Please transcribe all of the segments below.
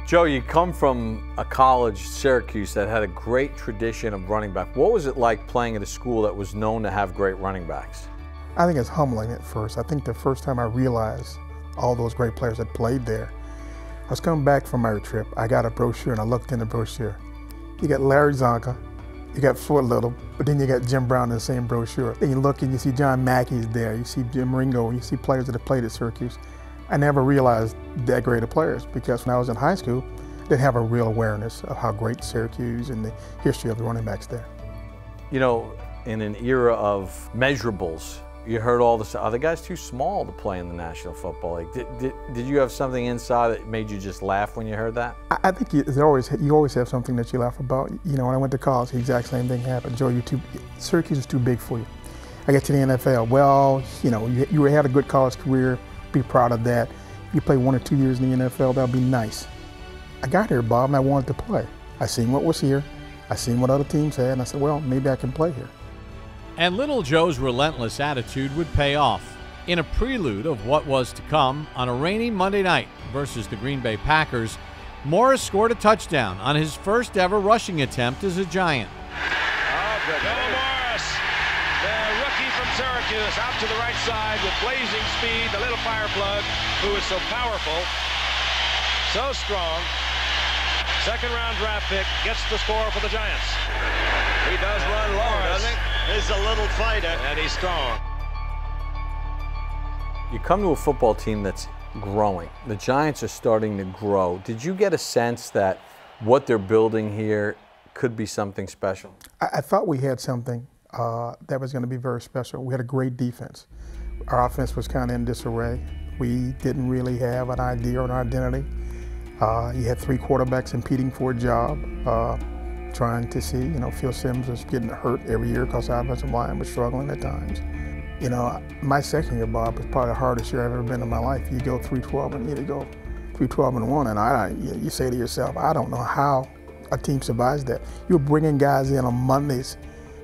Joe, you come from a college, Syracuse, that had a great tradition of running back. What was it like playing at a school that was known to have great running backs? I think it's humbling at first. I think the first time I realized all those great players that played there, I was coming back from my trip. I got a brochure and I looked in the brochure. You got Larry Zonka, you got Floyd Little, but then you got Jim Brown in the same brochure. Then you look and you see John Mackey's there, you see Jim Ringo, you see players that have played at Syracuse. I never realized that great of players because when I was in high school, I didn't have a real awareness of how great Syracuse and the history of the running backs there. You know, in an era of measurables, you heard all this, are the guys too small to play in the National Football League? Did you have something inside that made you just laugh when you heard that? I think you always have something that you laugh about. You know, when I went to college, the exact same thing happened. Joe, Syracuse is too big for you. I get to the NFL. Well, you know, you had a good college career. Be proud of that. You play 1 or 2 years in the NFL, that'll be nice. I got here, Bob, and I wanted to play. I seen what was here. I seen what other teams had, and I said, well, maybe I can play here. And little Joe's relentless attitude would pay off. In a prelude of what was to come, on a rainy Monday night versus the Green Bay Packers, Morris scored a touchdown on his first ever rushing attempt as a Giant. Go Morris, the rookie from Syracuse, out to the right side with blazing speed, the little fire plug who is so powerful, so strong. Second-round draft pick gets the score for the Giants. He does run long, doesn't he? He's a little fighter, and he's strong. You come to a football team that's growing. The Giants are starting to grow. Did you get a sense that what they're building here could be something special? I thought we had something that was going to be very special. We had a great defense. Our offense was kind of in disarray. We didn't really have an idea or an identity. You had 3 quarterbacks competing for a job, trying to see, you know, Phil Simms was getting hurt every year because our offensive line was struggling at times. You know, my second year, Bob, was probably the hardest year I've ever been in my life. You go 3-12 and you go 3-12-1, and you say to yourself, I don't know how a team survives that. You're bringing guys in on Mondays.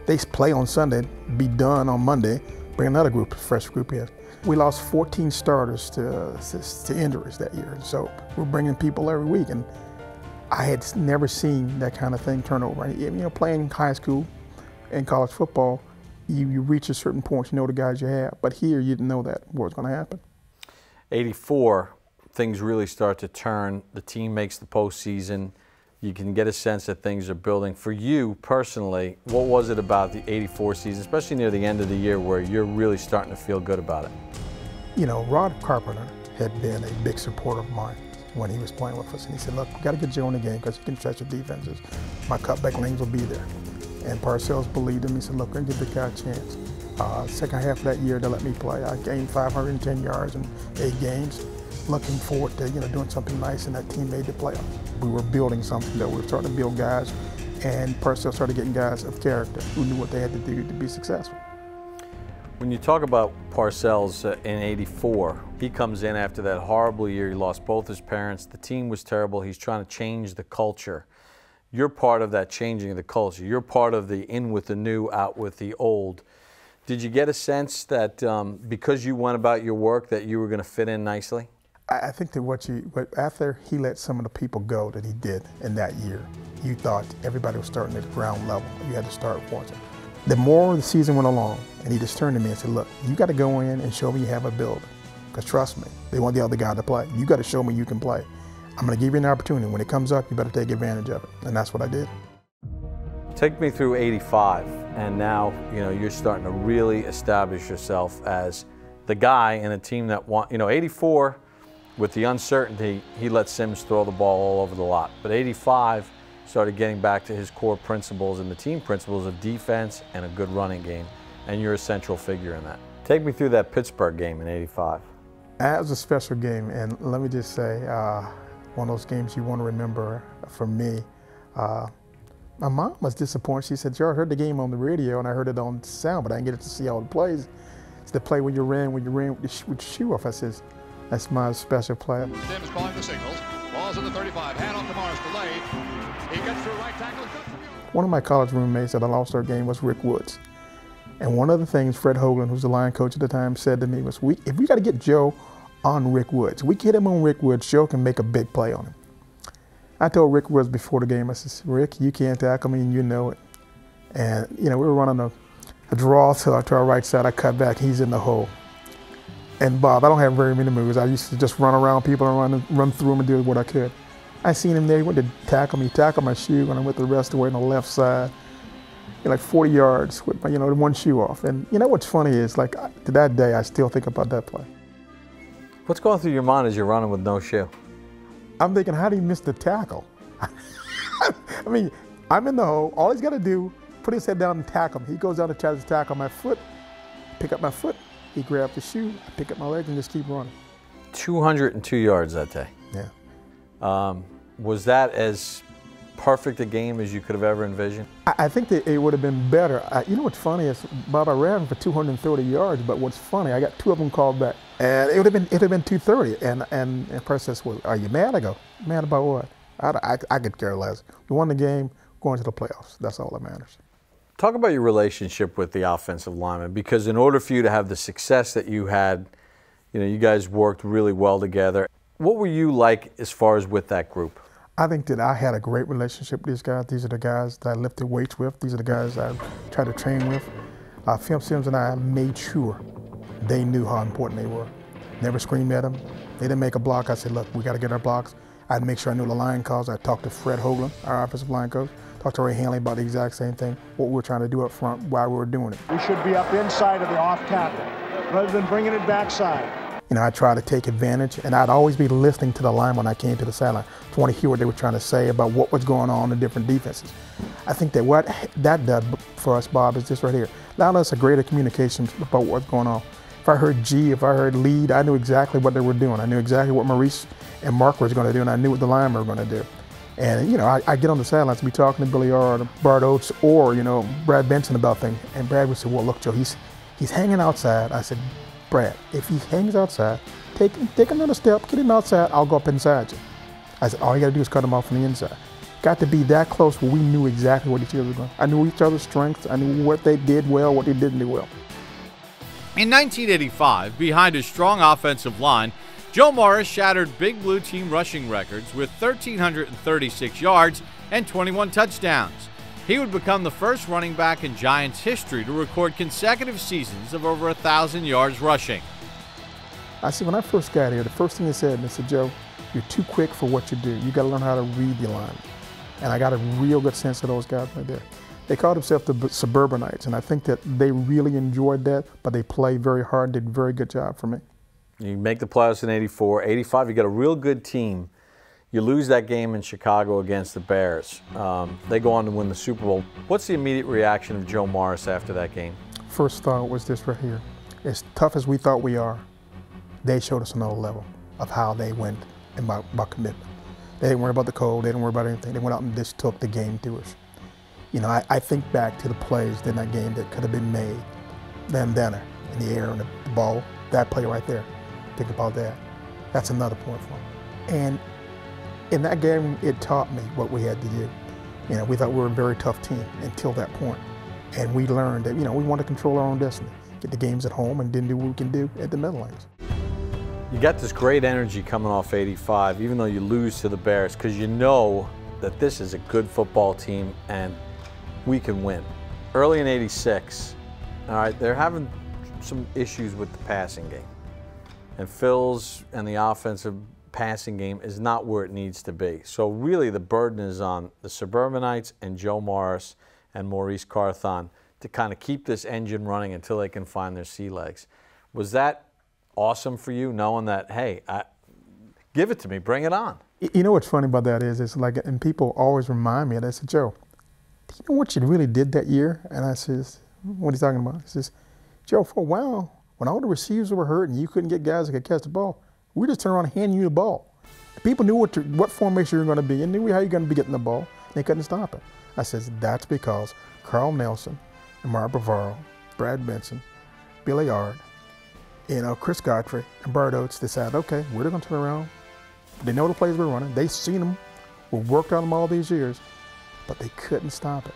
They play on Sunday, be done on Monday, bring another group, fresh group in. We lost 14 starters to injuries that year, so we're bringing people every week, and I had never seen that kind of thing turn over. You know, playing high school and college football, you reach a certain point, you know the guys you have, but here you didn't know that what was going to happen. 84, things really start to turn. The team makes the postseason. You can get a sense that things are building. For you personally, what was it about the 84 season, especially near the end of the year, where you're really starting to feel good about it? You know, Rod Carpenter had been a big supporter of mine when he was playing with us. And he said, look, we got to get Joe in the game because he can stretch the defenses. My cutback lanes will be there. And Parcells believed him. He said, look, we're going to give the guy a chance. Second half of that year, they let me play. I gained 510 yards in 8 games. Looking forward to, you know, doing something nice, and that team made the playoffs. We were building something that we were starting to build guys, and Parcells started getting guys of character who knew what they had to do to be successful. When you talk about Parcells in 84, he comes in after that horrible year. He lost both his parents. The team was terrible. He's trying to change the culture. You're part of that changing of the culture. You're part of the in with the new, out with the old. Did you get a sense that because you went about your work that you were going to fit in nicely? I think that after he let some of the people go that he did in that year, you thought everybody was starting at the ground level. You had to start once. The more the season went along, and he just turned to me and said, look, you got to go in and show me you have a build. Because trust me, they want the other guy to play. You got to show me you can play. I'm going to give you an opportunity. When it comes up, you better take advantage of it. And that's what I did. Take me through 85, and now, you know, you're starting to really establish yourself as the guy in a team that want, you know, 84, with the uncertainty, he let Simms throw the ball all over the lot. But 85 started getting back to his core principles and the team principles of defense and a good running game, and you're a central figure in that. Take me through that Pittsburgh game in 85. That was a special game, and let me just say, one of those games you want to remember for me. My mom was disappointed. She said, Joe, I heard the game on the radio and I heard it on sound, but I didn't get to see all the plays. It's the play when you ran with your shoe off. I says, that's my special play. Simms calling the signals. Ball's in the 35. Hand off to Morris, delayed. He gets through right tackle. One of my college roommates at an All-Star game was Rick Woods. And one of the things Fred Hoagland, who's the line coach at the time, said to me was, if we got to get Joe on Rick Woods, we get him on Rick Woods, Joe can make a big play on him. I told Rick Woods before the game, I said, Rick, you can't tackle me and you know it. And, you know, we were running a draw to our right side. I cut back, he's in the hole. And Bob, I don't have very many moves. I used to just run around people and run through them and do what I could. I seen him there, he went to tackle me, tackle my shoe, and I went the rest of the way on the left side, like 40 yards with my, one shoe off. And you know what's funny is, like, to that day, I still think about that play. What's going through your mind as you're running with no shoe? I'm thinking, how did he miss the tackle? I mean, I'm in the hole. All he's got to do, put his head down and tackle me. He goes down and tries to tackle my foot, pick up my foot. He grabbed the shoe, I pick up my leg, and just keep running. 202 yards that day. Yeah. Was that as perfect a game as you could have ever envisioned? I think that it would have been better. You know what's funny is, Bob, I ran for 230 yards, but what's funny, I got 2 of them called back. And it would have been 230. And the person says, well, are you mad? I go, mad about what? I could care less. We won the game, going to the playoffs. That's all that matters. Talk about your relationship with the offensive lineman, because in order for you to have the success that you had, you guys worked really well together. What were you like as far as with that group? I think that I had a great relationship with these guys. These are the guys that I lifted weights with. These are the guys I tried to train with. Phil Sims and I made sure they knew how important they were. Never screamed at them. They didn't make a block. I said, look, we got to get our blocks. I'd make sure I knew the line calls. I talked to Fred Hoagland, our offensive line coach. Talked to Ray Hanley about the exact same thing, what we were trying to do up front while we were doing it. We should be up inside of the off tackle rather than bringing it backside. I try to take advantage, and I'd always be listening to the line when I came to the sideline to want to hear what they were trying to say about what was going on in different defenses. I think that what that did for us, Bob, is this right here. Allowed us a greater communication about what's going on. If I heard G, if I heard lead, I knew exactly what they were doing. I knew exactly what Maurice and Mark was going to do, and I knew what the linemen were going to do. And, I get on the sidelines to be talking to Billy Ard, Bart Oates, or, Brad Benson about things. And Brad would say, well, look, Joe, he's hanging outside. I said, Brad, if he hangs outside, take another step, get him outside, I'll go up inside you. I said, all you got to do is cut him off from the inside. Got to be that close where we knew exactly what each other was doing. I knew each other's strengths. I knew what they did well, what they didn't do well. In 1985, behind a strong offensive line, Joe Morris shattered Big Blue team rushing records with 1,336 yards and 21 touchdowns. He would become the first running back in Giants history to record consecutive seasons of over 1,000 yards rushing. I said, when I first got here, the first thing they said, Joe, you're too quick for what you do. You got to learn how to read the line. And I got a real good sense of those guys right there. They called themselves the Suburbanites, and I think that they really enjoyed that, but they played very hard, did a very good job for me. You make the playoffs in 84. 85, you got a real good team. You lose that game in Chicago against the Bears. They go on to win the Super Bowl. What's the immediate reaction of Joe Morris after that game? First thought was this right here. As tough as we thought we are, they showed us another level of how they went about commitment. They didn't worry about the cold. They didn't worry about anything. They went out and just took the game to us. I think back to the plays in that game that could have been made. Bandana in the air and the ball, that play right there. Think about that. That's another point for them. And in that game, it taught me what we had to do. We thought we were a very tough team until that point. And we learned that, we want to control our own destiny. Get the games at home and then do what we can do at the Meadowlands. You got this great energy coming off 85, even though you lose to the Bears, because you know that this is a good football team and we can win. Early in 86, all right, they're having some issues with the passing game. And Phil's and the offensive passing game is not where it needs to be. So really the burden is on the Suburbanites and Joe Morris and Maurice Carthon to kind of keep this engine running until they can find their sea legs. Was that awesome for you, knowing that, hey, give it to me, bring it on? You know what's funny about that is, it's like, and people always remind me, they said, Joe, do you know what you really did that year? And I says, what are you talking about? He says, Joe, for a while, when all the receivers were hurt and you couldn't get guys that could catch the ball, we just turned around and handed you the ball. People knew what formation you were going to be and knew how you're going to be getting the ball. And they couldn't stop it. I says, that's because Carl Nelson and Mark Bavaro, Brad Benson, Billy Ard, Chris Godfrey, and Bart Oates decided, okay, we're going to turn around. They know the plays we're running. They've seen them. We've worked on them all these years, but they couldn't stop it.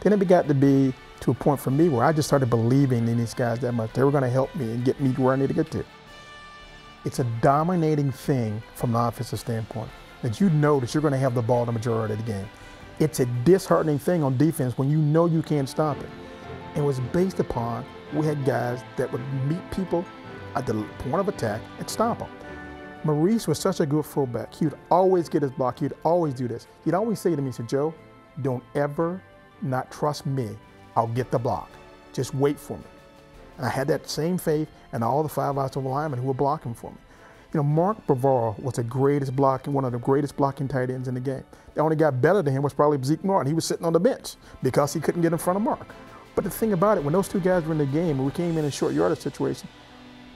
Then it got to be to a point for me where I just started believing in these guys that much. They were going to help me and get me to where I need to get to. It's a dominating thing from the offensive standpoint. that you know that you're going to have the ball the majority of the game. It's a disheartening thing on defense when you know you can't stop it. It was based upon we had guys that would meet people at the point of attack and stop them. Maurice was such a good fullback. He would always get his block. He'd always do this. He'd always say to me, he said, Joe, don't ever not trust me. I'll get the block. Just wait for me. And I had that same faith in all the 5 offensive linemen who were blocking for me. You know, Mark Bavaro was one of the greatest blocking tight ends in the game. The only guy better than him was probably Zeke Martin. He was sitting on the bench because he couldn't get in front of Mark. But the thing about it, when those two guys were in the game and we came in a short yardage situation,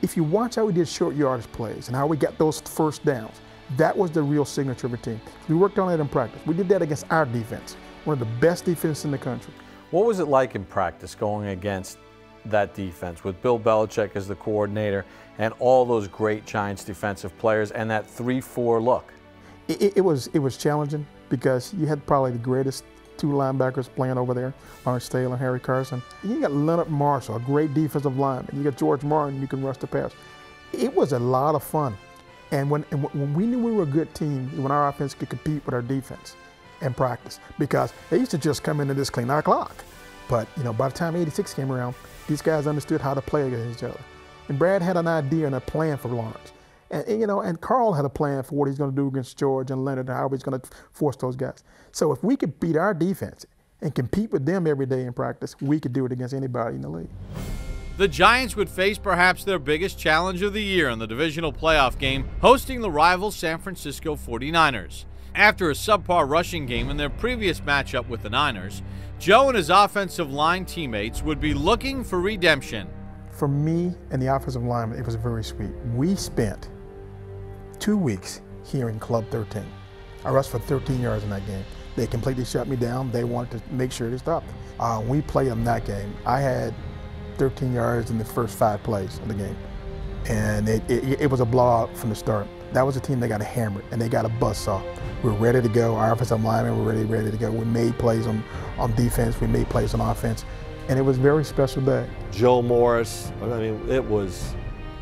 if you watch how we did short yardage plays and how we got those first downs, that was the real signature of a team. We worked on it in practice. We did that against our defense, one of the best defenses in the country. What was it like in practice going against that defense with Bill Belichick as the coordinator and all those great Giants defensive players and that 3-4 look? It was challenging because you had probably the greatest two linebackers playing over there, Lawrence Taylor and Harry Carson. You got Leonard Marshall, a great defensive lineman. You got George Martin, you can rush the pass. It was a lot of fun. And when we knew we were a good team, when our offense could compete with our defense in practice, because they used to just come into this clean our clock. But you know, by the time '86 came around, these guys understood how to play against each other. And Brad had an idea and a plan for Lawrence. And you know, and Carl had a plan for what he's going to do against George and Leonard and how he's going to force those guys. So if we could beat our defense and compete with them every day in practice, we could do it against anybody in the league. The Giants would face perhaps their biggest challenge of the year in the divisional playoff game, hosting the rival San Francisco 49ers. After a subpar rushing game in their previous matchup with the Niners, Joe and his offensive line teammates would be looking for redemption. For me and the offensive lineman, it was very sweet. We spent 2 weeks here in Club 13. I rushed for 13 yards in that game. They completely shut me down. They wanted to make sure they stopped. We played them that game. I had 13 yards in the first 5 plays of the game. And it was a blowout from the start. That was a team that got hammered and they got a buzzsaw. We were ready to go. Our offensive linemen were ready to go. We made plays on defense. We made plays on offense. And it was a very special day. Joe Morris, I mean,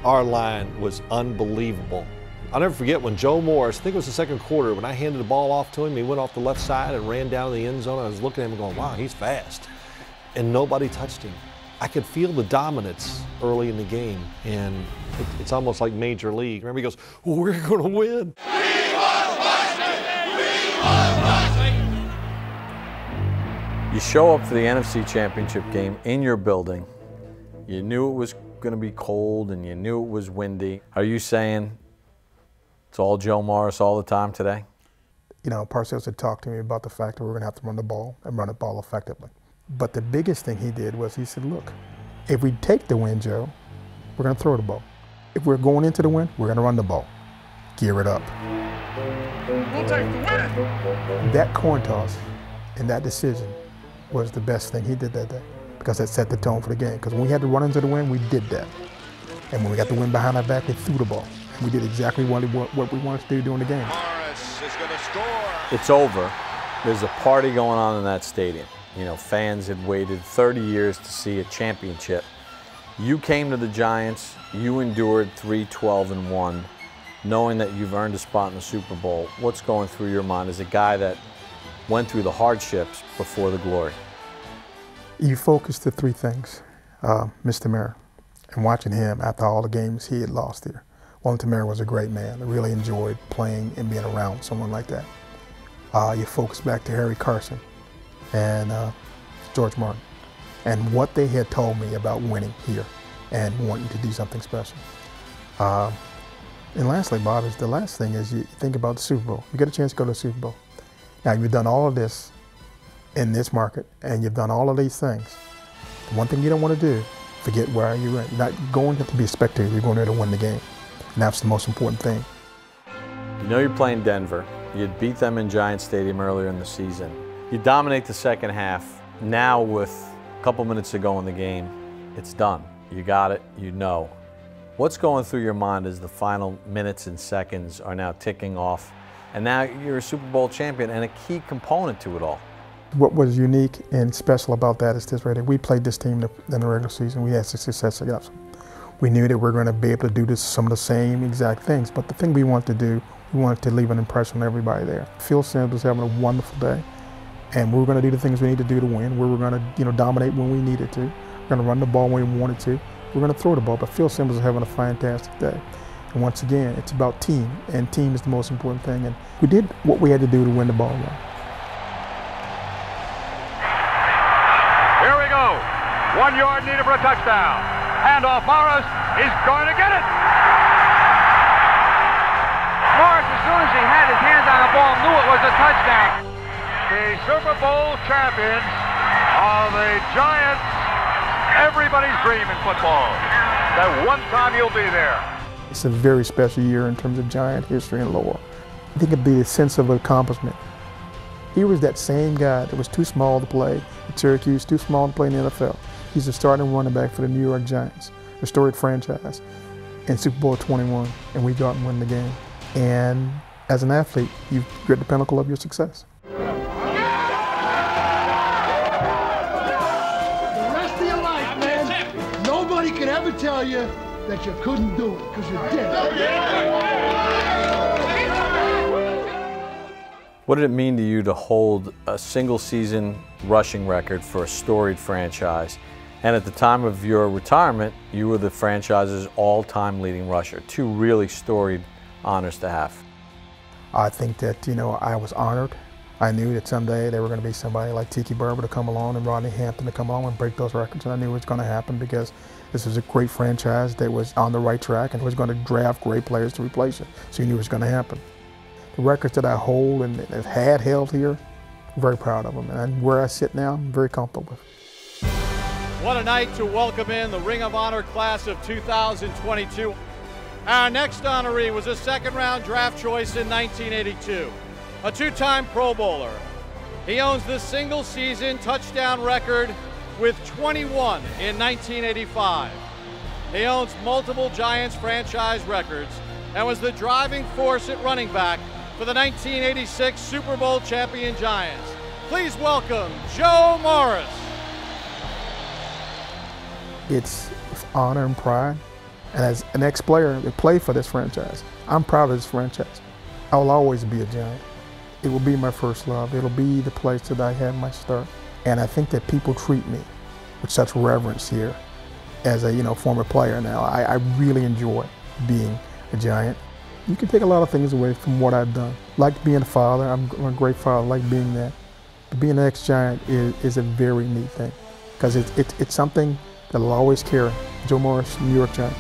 our line was unbelievable. I'll never forget when Joe Morris, I think it was the second quarter, when I handed the ball off to him, he went off the left side and ran down the end zone. I was looking at him going, wow, he's fast. And nobody touched him. I could feel the dominance early in the game, and it's almost like Major League. Remember, he goes, well, we're going to win. You show up for the NFC Championship game in your building. You knew it was going to be cold and you knew it was windy. Are you saying it's all Joe Morris all the time today? You know, Parcells had talked to me about the fact that we were going to have to run the ball and run the ball effectively. But the biggest thing he did was he said, look, if we take the win, Joe, we're going to throw the ball. If we're going into the win, we're going to run the ball. Gear it up. We'll take the win. That coin toss and that decision was the best thing he did that day because that set the tone for the game. Because when we had to run into the win, we did that. And when we got the win behind our back, we threw the ball. And we did exactly what we wanted to do during the game. Morris is going to score. It's over. There's a party going on in that stadium. You know, fans had waited 30 years to see a championship. You came to the Giants, you endured 3-12-1, knowing that you've earned a spot in the Super Bowl. What's going through your mind as a guy that went through the hardships before the glory? You focus to 3 things. Mr. Mayer, and watching him after all the games he had lost here. Wellington Mayer was a great man. I really enjoyed playing and being around someone like that. You focus back to Harry Carson and George Martin and what they had told me about winning here and wanting to do something special. And lastly, Bob, the last thing is you think about the Super Bowl. You get a chance to go to the Super Bowl. Now, you've done all of this in this market, and you've done all of these things. The one thing you don't want to do, forget where you're at. You're not going to be a spectator. You're going there to win the game. And that's the most important thing. You know you're playing Denver. You'd beat them in Giant Stadium earlier in the season. You dominate the second half. Now with a couple minutes to go in the game, it's done. You got it, you know. What's going through your mind as the final minutes and seconds are now ticking off? And now you're a Super Bowl champion and a key component to it all. What was unique and special about that is this right here. We played this team in the regular season. We had success against them. We knew that we were going to be able to do some of the same exact things, but the thing we wanted to do We wanted to leave an impression on everybody there. Phil Simms was having a wonderful day, and we were going to do the things we need to do to win. We were going to, dominate when we needed to. We're going to run the ball when we wanted to. We're going to throw the ball, but Phil Simms was having a fantastic day. And once again, it's about team, and team is the most important thing. And we did what we had to do to win the ball game. Here we go. 1 yard needed for a touchdown. Handoff, Morris is going to get it. Morris, as soon as he had his hands on the ball, knew it was a touchdown. The Super Bowl champions are the Giants. Everybody's dream in football. That one time you'll be there. It's a very special year in terms of Giant history and lore. I think it'd be a sense of accomplishment. He was that same guy that was too small to play at Syracuse, too small to play in the NFL. He's the starting running back for the New York Giants, a storied franchise, in Super Bowl 21, and we go out and win the game. And as an athlete, you're at the pinnacle of your success. Nobody can ever tell you that you couldn't do it, because you did. What did it mean to you to hold a single season rushing record for a storied franchise? And at the time of your retirement, you were the franchise's all-time leading rusher. Two really storied honors to have. I think that, I was honored. I knew that someday there were going to be somebody like Tiki Barber to come along and Rodney Hampton to come along and break those records, and I knew it was going to happen because this was a great franchise that was on the right track and was going to draft great players to replace it, so you knew it was going to happen. The records that I hold and have had held here, I'm very proud of them, and where I sit now, I'm very comfortable with. What a night to welcome in the Ring of Honor class of 2022. Our next honoree was a second-round draft choice in 1982. A two-time Pro Bowler. He owns the single-season touchdown record with 21 in 1985. He owns multiple Giants franchise records and was the driving force at running back for the 1986 Super Bowl champion Giants. Please welcome Joe Morris. It's honor and pride. And as an ex-player that played for this franchise, I'm proud of this franchise. I will always be a Giant. It will be my first love. It'll be the place that I had my start. And I think that people treat me with such reverence here as a former player now. I really enjoy being a Giant. You can take a lot of things away from what I've done. Like being a father, I'm a great father, like being that. But being an ex-Giant is a very neat thing because it's something that I'll always carry. Joe Morris, New York Giant.